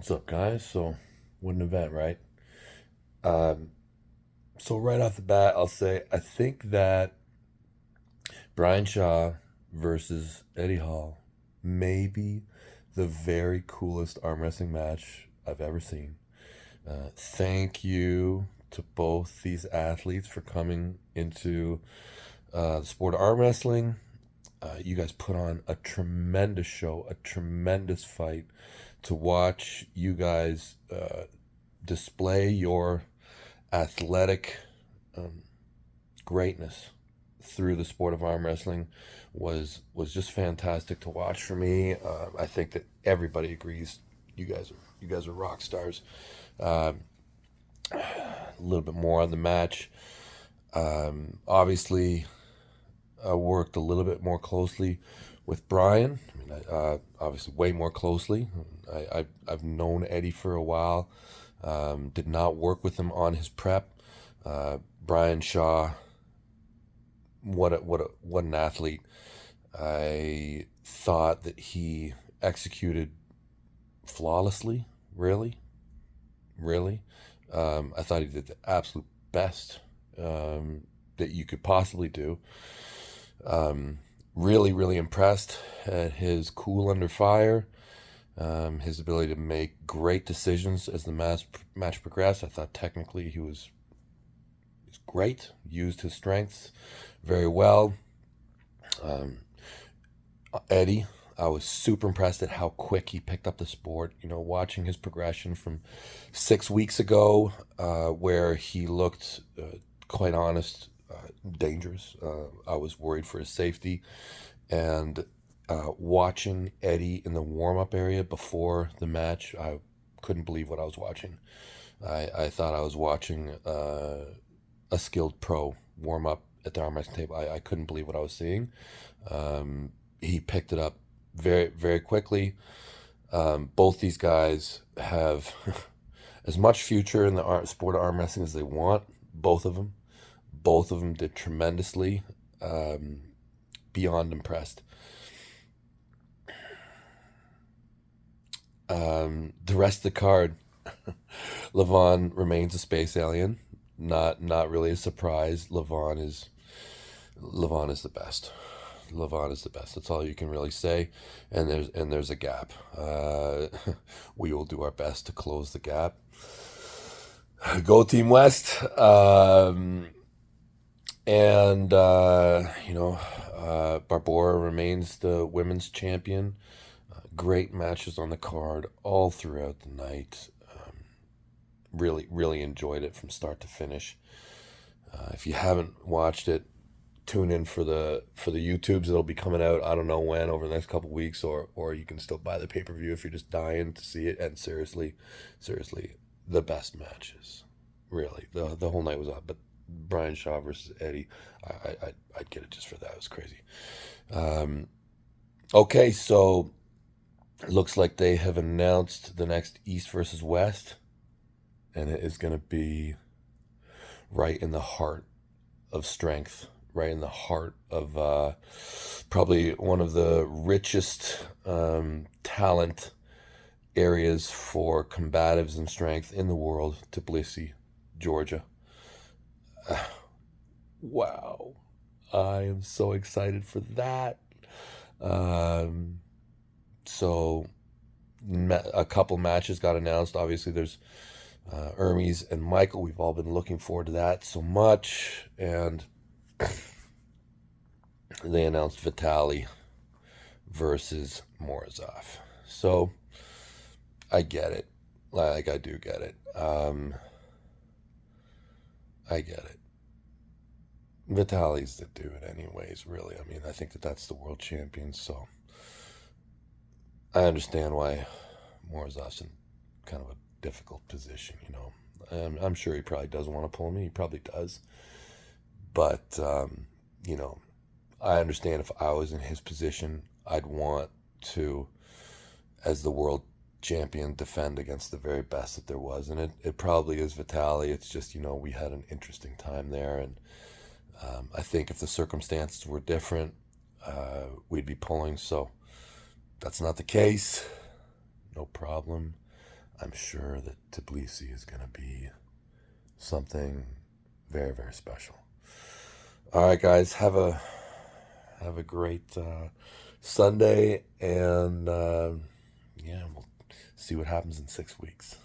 What's up, guys? So, what an event, right? Um, so right off the bat, I'll say I think that Brian Shaw versus Eddie Hall may be the very coolest arm wrestling match I've ever seen. Thank you to both these athletes for coming into the sport of arm wrestling. You guys put on a tremendous show, a tremendous fight. To watch you guys display your athletic um, greatness through the sport of arm wrestling was just fantastic to watch for me. I think that everybody agrees. You guys are rock stars. A little bit more on the match. Obviously, I worked a little bit more closely with Brian. I mean, obviously, way more closely. I've known Eddie for a while. Did not work with him on his prep. Brian Shaw, what an athlete! I thought that he executed flawlessly. Really, really. I thought he did the absolute best that you could possibly do. Um, Really, really impressed at his cool under fire, his ability to make great decisions as the match progressed. I thought technically he was great, used his strengths very well. Um, Eddie, I was super impressed at how quick he picked up the sport. You know, watching his progression from 6 weeks ago, where he looked, quite honest, dangerous. I was worried for his safety. And watching Eddie in the warm up area before the match, I couldn't believe what I was watching. I thought I was watching a skilled pro warm up at the arm wrestling table. I couldn't believe what I was seeing. He picked it up very, very quickly. Both these guys have as much future in the sport of arm wrestling as they want. Both of them. Both of them did tremendously. Beyond impressed. The rest of the card, Levon remains a space alien. Not really a surprise. Levon is the best. Levon is the best. That's all you can really say. And there's a gap. We will do our best to close the gap. Go Team West. And Barbora remains the women's champion. Great matches on the card all throughout the night. Really, really enjoyed it from start to finish. If you haven't watched it, tune in for the YouTubes. It'll be coming out. I don't know when, over the next couple weeks, or you can still buy the pay-per-view if you're just dying to see it. And seriously, seriously, the best matches. Really, the whole night was on. But Brian Shaw versus Eddie, I'd get it just for that. It was crazy. Okay, so it looks like they have announced the next East versus West, and it is going to be right in the heart of strength, right in the heart of probably one of the richest talent areas for combatives and strength in the world, Tbilisi, Georgia. Wow. I am so excited for that. Um, so a couple matches got announced. Obviously, there's Hermes and Michael. We've all been looking forward to that so much. And they announced Vitali versus Morozov. So I get it. Like, I do get it. I get it. Vitali's the dude, anyways, really. I mean, I think that that's the world champion. So I understand why Morozov's in kind of a difficult position, you know. I'm sure he probably doesn't want to pull me. He probably does. But, you know, I understand if I was in his position, I'd want to, as the world champion, defend against the very best that there was. And it probably is Vitali. It's just, you know, we had an interesting time there. And I think if the circumstances were different, we'd be pulling. So that's not the case. No problem. I'm sure that Tbilisi is going to be something very, very special. All right, guys, have a great Sunday, and yeah, we'll see what happens in 6 weeks.